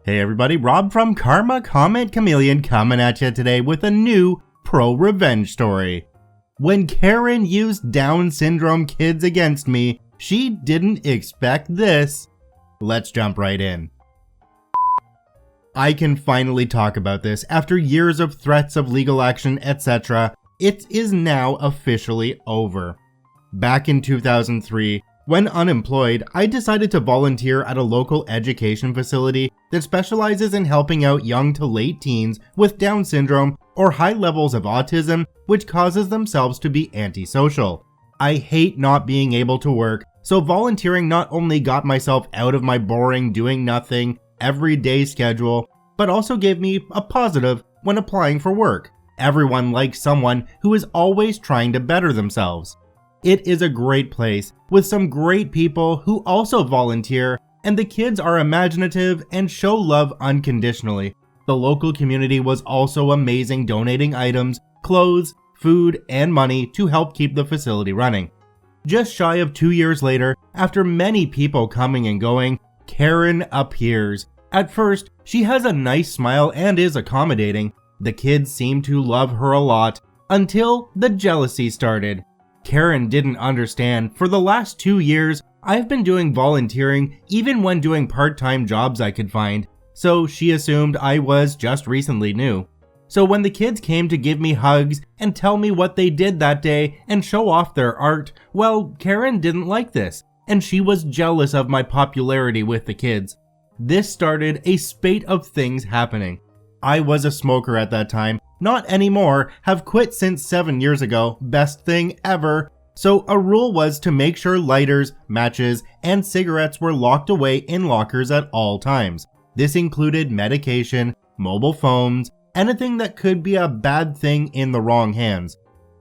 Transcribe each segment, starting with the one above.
Hey everybody, Rob from Karma Comment Chameleon coming at you today with a new ProRevenge story. When Karen used Down syndrome kids against me, she didn't expect this. Let's jump right in. I can finally talk about this after years of threats of legal action, etc. It is now officially over. Back in 2003, when unemployed, I decided to volunteer at a local education facility that specializes in helping out young to late teens with Down syndrome or high levels of autism, which causes themselves to be antisocial. I hate not being able to work, so volunteering not only got myself out of my boring doing nothing everyday schedule, but also gave me a positive when applying for work. Everyone likes someone who is always trying to better themselves. It is a great place with some great people who also volunteer, and the kids are imaginative and show love unconditionally. The local community was also amazing, donating items, clothes, food, and money to help keep the facility running. Just shy of 2 years later, after many people coming and going, Karen appears. At first, she has a nice smile and is accommodating. The kids seem to love her a lot, until the jealousy started. Karen didn't understand. For the last 2 years, I've been doing volunteering even when doing part-time jobs I could find, so she assumed I was just recently new. So when the kids came to give me hugs and tell me what they did that day and show off their art, well, Karen didn't like this, and she was jealous of my popularity with the kids. This started a spate of things happening. I was a smoker at that time, not anymore, have quit since 7 years ago, best thing ever. So a rule was to make sure lighters, matches, and cigarettes were locked away in lockers at all times. This included medication, mobile phones, anything that could be a bad thing in the wrong hands.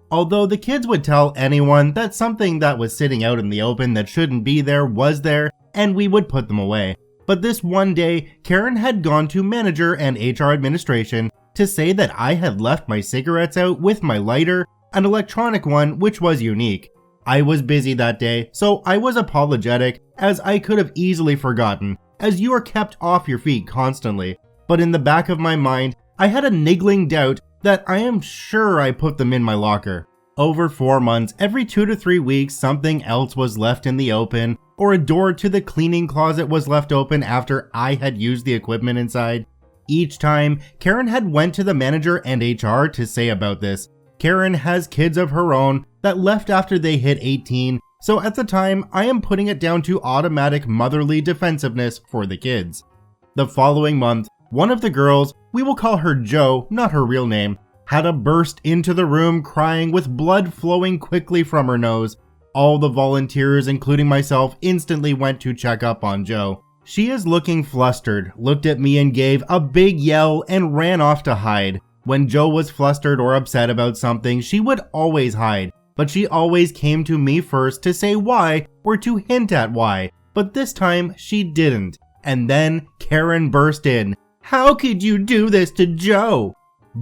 Although the kids would tell anyone that something that was sitting out in the open that shouldn't be there was there, and we would put them away. But this one day, Karen had gone to manager and HR administration to say that I had left my cigarettes out with my lighter, an electronic one which was unique. I was busy that day, so I was apologetic, as I could have easily forgotten, as you are kept off your feet constantly. But in the back of my mind, I had a niggling doubt that I am sure I put them in my locker. Over 4 months, every 2 to 3 weeks, something else was left in the open, or a door to the cleaning closet was left open after I had used the equipment inside. Each time, Karen had went to the manager and HR to say about this. Karen has kids of her own that left after they hit 18, so at the time, I am putting it down to automatic motherly defensiveness for the kids. The following month, one of the girls, we will call her Jo, not her real name, had a burst into the room crying with blood flowing quickly from her nose. All the volunteers, including myself, instantly went to check up on Jo. She is looking flustered, looked at me and gave a big yell and ran off to hide. When Jo was flustered or upset about something, she would always hide, but she always came to me first to say why or to hint at why, but this time she didn't. And then Karen burst in. "How could you do this to Jo?"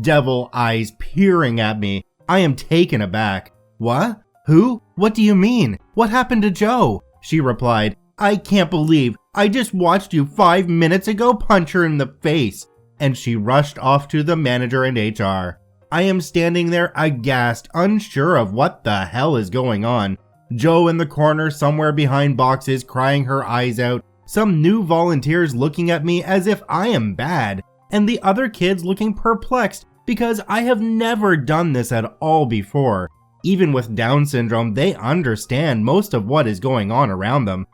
Devil eyes peering at me. I am taken aback. "What? Who? What do you mean? What happened to Jo?" She replied, "I can't believe I just watched you 5 minutes ago punch her in the face." And she rushed off to the manager and HR. I am standing there aghast, unsure of what the hell is going on. Jo in the corner somewhere behind boxes crying her eyes out, some new volunteers looking at me as if I am bad, and the other kids looking perplexed because I have never done this at all before. Even with Down syndrome, they understand most of what is going on around them.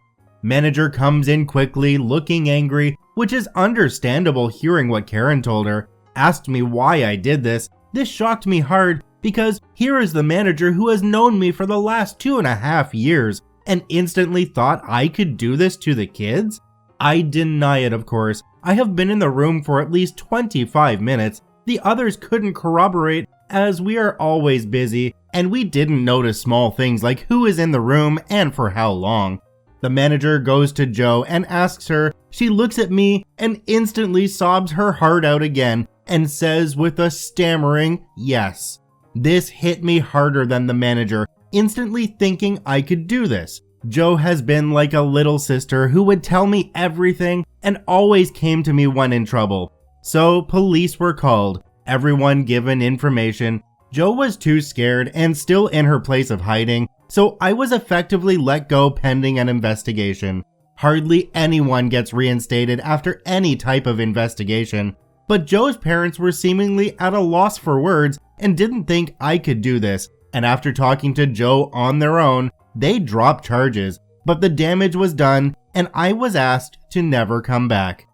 Manager comes in quickly, looking angry, which is understandable hearing what Karen told her, asked me why I did this. This shocked me hard because here is the manager who has known me for the last 2.5 years and instantly thought I could do this to the kids? I deny it, of course. I have been in the room for at least 25 minutes. The others couldn't corroborate as we are always busy and we didn't notice small things like who is in the room and for how long. The manager goes to Jo and asks her. She looks at me and instantly sobs her heart out again and says with a stammering yes. This hit me harder than the manager, instantly thinking I could do this. Joe has been like a little sister who would tell me everything and always came to me when in trouble. So police were called, everyone given information. Joe was too scared and still in her place of hiding, so I was effectively let go pending an investigation. Hardly anyone gets reinstated after any type of investigation, but Joe's parents were seemingly at a loss for words and didn't think I could do this, and after talking to Joe on their own, they dropped charges, but the damage was done and I was asked to never come back.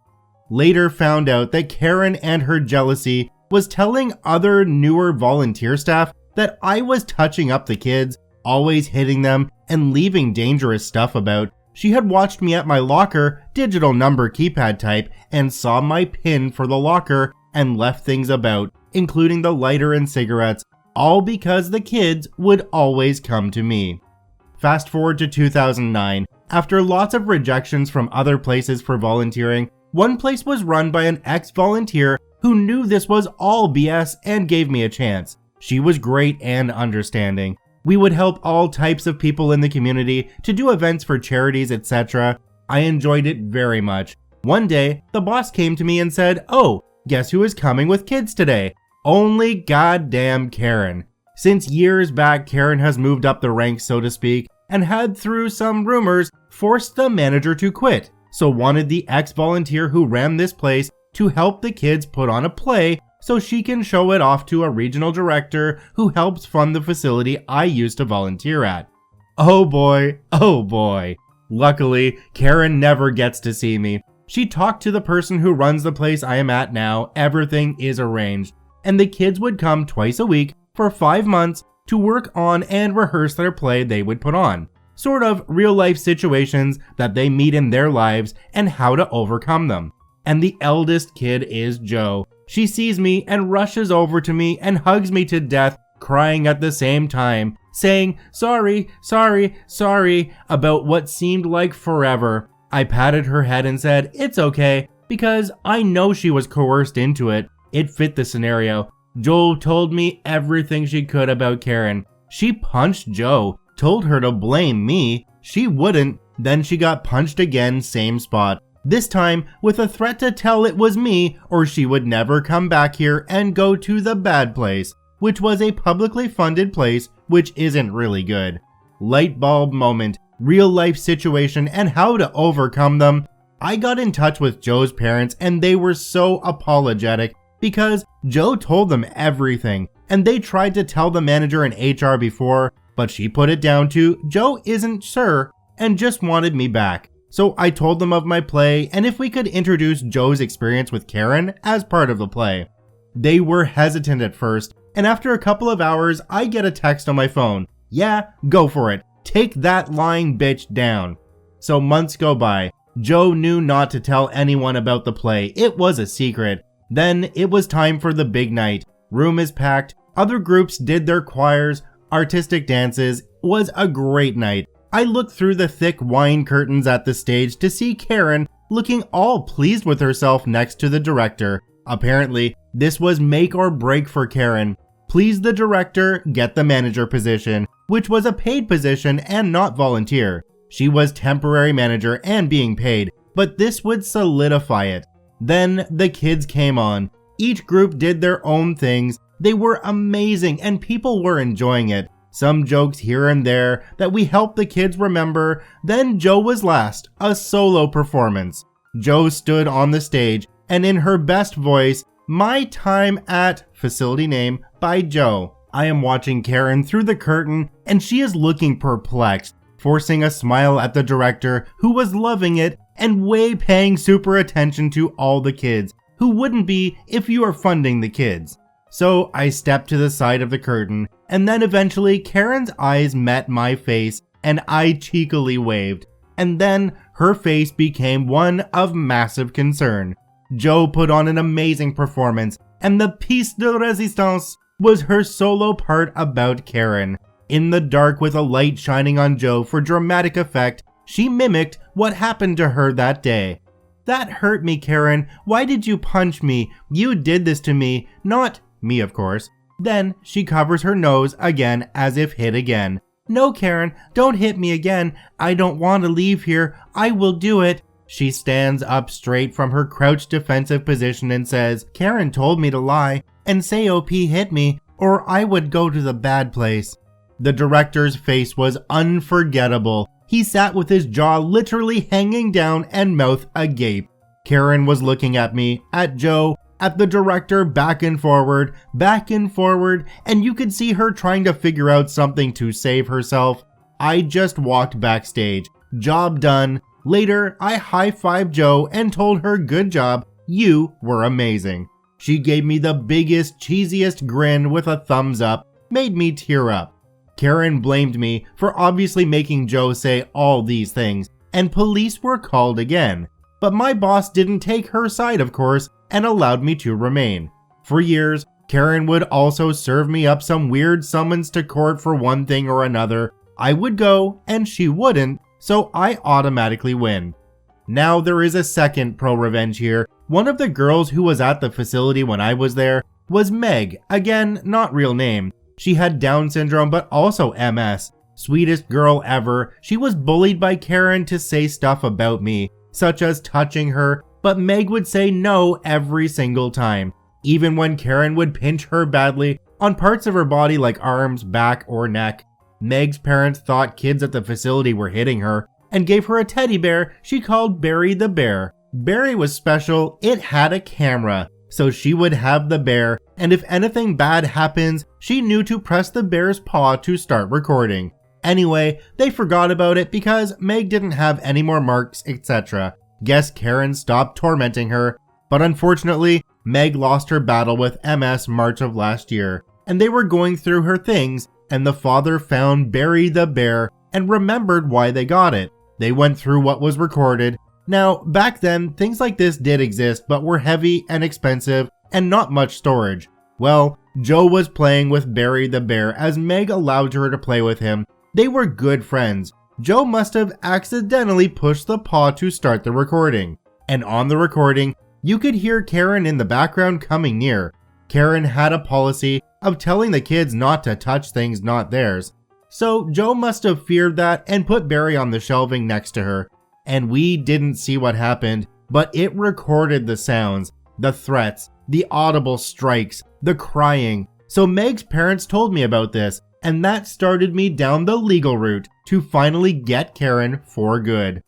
Later found out that Karen and her jealousy was telling other newer volunteer staff that I was touching up the kids, always hitting them, and leaving dangerous stuff about. She had watched me at my locker, digital number keypad type, and saw my pin for the locker and left things about, including the lighter and cigarettes, all because the kids would always come to me. Fast forward to 2009. After lots of rejections from other places for volunteering, one place was run by an ex-volunteer who knew this was all BS and gave me a chance. She was great and understanding. We would help all types of people in the community to do events for charities, etc. I enjoyed it very much. One day, the boss came to me and said, "Oh, guess who is coming with kids today? Only goddamn Karen." Since years back, Karen has moved up the ranks, so to speak, and had, through some rumors, forced the manager to quit, so wanted the ex-volunteer who ran this place to help the kids put on a play so she can show it off to a regional director who helps fund the facility I used to volunteer at. Oh boy, oh boy. Luckily, Karen never gets to see me. She talked to the person who runs the place I am at now, everything is arranged, and the kids would come twice a week for 5 months to work on and rehearse their play they would put on. Sort of real-life situations that they meet in their lives and how to overcome them. And the eldest kid is Joe. She sees me and rushes over to me and hugs me to death, crying at the same time, saying, sorry, about what seemed like forever. I patted her head and said, it's okay, because I know she was coerced into it. It fit the scenario. Joe told me everything she could about Karen. She punched Joe, told her to blame me. She wouldn't, then she got punched again, same spot. This time with a threat to tell it was me or she would never come back here and go to the bad place, which was a publicly funded place, which isn't really good. Light bulb moment, real life situation and how to overcome them. I got in touch with Joe's parents and they were so apologetic because Joe told them everything and they tried to tell the manager in HR before, but she put it down to Joe isn't sure and just wanted me back. So I told them of my play and if we could introduce Joe's experience with Karen as part of the play. They were hesitant at first, and after a couple of hours, I get a text on my phone. Yeah, go for it. Take that lying bitch down. So months go by. Joe knew not to tell anyone about the play. It was a secret. Then it was time for the big night. Room is packed. Other groups did their choirs, artistic dances. It was a great night. I looked through the thick wine curtains at the stage to see Karen looking all pleased with herself next to the director. Apparently, this was make or break for Karen. Please the director, get the manager position, which was a paid position and not volunteer. She was temporary manager and being paid, but this would solidify it. Then the kids came on. Each group did their own things. They were amazing and people were enjoying it. Some jokes here and there that we helped the kids remember. Then Joe was last, a solo performance. Joe stood on the stage and in her best voice, "My time at facility name by Joe." I am watching Karen through the curtain and she is looking perplexed, forcing a smile at the director who was loving it and way paying super attention to all the kids, who wouldn't be if you are funding the kids. So I stepped to the side of the curtain and then eventually Karen's eyes met my face and I cheekily waved. And then her face became one of massive concern. Joe put on an amazing performance and the piece de résistance was her solo part about Karen. In the dark with a light shining on Joe for dramatic effect, she mimicked what happened to her that day. "That hurt me, Karen. Why did you punch me? You did this to me, not..." Me, of course. Then she covers her nose again as if hit again. "No, Karen, don't hit me again. I don't want to leave here. I will do it." She stands up straight from her crouched defensive position and says, "Karen told me to lie and say OP hit me, or I would go to the bad place." The director's face was unforgettable. He sat with his jaw literally hanging down and mouth agape. Karen was looking at me, at Joe, at the director, back and forward, and you could see her trying to figure out something to save herself. I just walked backstage. Job done. Later, I high-fived Joe and told her, "Good job, you were amazing." She gave me the biggest, cheesiest grin with a thumbs up, made me tear up. Karen blamed me for obviously making Joe say all these things, and police were called again. But my boss didn't take her side, of course, and allowed me to remain. For years, Karen would also serve me up some weird summons to court for one thing or another. I would go, and she wouldn't, so I automatically win. Now there is a second ProRevenge here. One of the girls who was at the facility when I was there was Meg, again, not real name. She had Down syndrome but also MS. Sweetest girl ever. She was bullied by Karen to say stuff about me, such as touching her, but Meg would say no every single time. Even when Karen would pinch her badly on parts of her body like arms, back, or neck. Meg's parents thought kids at the facility were hitting her and gave her a teddy bear she called Barry the Bear. Barry was special, it had a camera, so she would have the bear, and if anything bad happens, she knew to press the bear's paw to start recording. Anyway, they forgot about it because Meg didn't have any more marks, etc. Guess Karen stopped tormenting her, but unfortunately, Meg lost her battle with MS March of last year, and they were going through her things, and the father found Barry the Bear and remembered why they got it. They went through what was recorded. Now, back then, things like this did exist, but were heavy and expensive and not much storage. Well, Joe was playing with Barry the Bear as Meg allowed her to play with him. They were good friends. Joe must have accidentally pushed the paw to start the recording. And on the recording, you could hear Karen in the background coming near. Karen had a policy of telling the kids not to touch things not theirs. So Joe must have feared that and put Barry on the shelving next to her. And we didn't see what happened, but it recorded the sounds, the threats, the audible strikes, the crying. So Meg's parents told me about this, and that started me down the legal route to finally get Karen for good.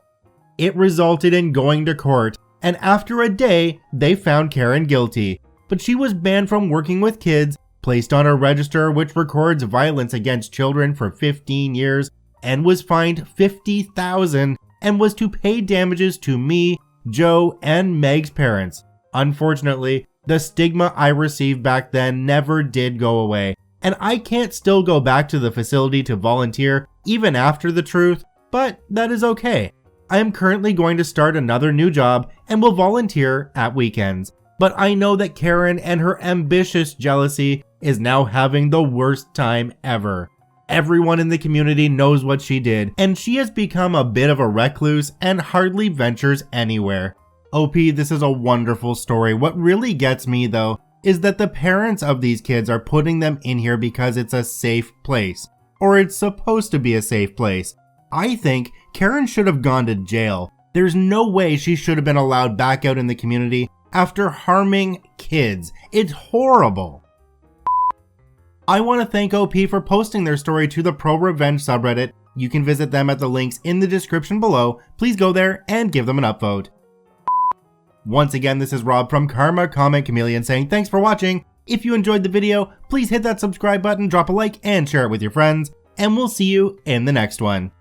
It resulted in going to court, and after a day, they found Karen guilty, but she was banned from working with kids, placed on a register which records violence against children for 15 years, and was fined $50,000 and was to pay damages to me, Joe, and Meg's parents. Unfortunately, the stigma I received back then never did go away, and I can't still go back to the facility to volunteer even after the truth, but that is okay. I am currently going to start another new job and will volunteer at weekends. But I know that Karen and her ambitious jealousy is now having the worst time ever. Everyone in the community knows what she did, and she has become a bit of a recluse and hardly ventures anywhere. OP, this is a wonderful story. What really gets me though is that the parents of these kids are putting them in here because it's a safe place, or it's supposed to be a safe place. I think Karen should have gone to jail. There's no way she should have been allowed back out in the community after harming kids. It's horrible. I want to thank OP for posting their story to the ProRevenge subreddit. You can visit them at the links in the description below. Please go there and give them an upvote. Once again, this is Rob from Karma Comment Chameleon saying thanks for watching. If you enjoyed the video, please hit that subscribe button, drop a like, and share it with your friends. And we'll see you in the next one.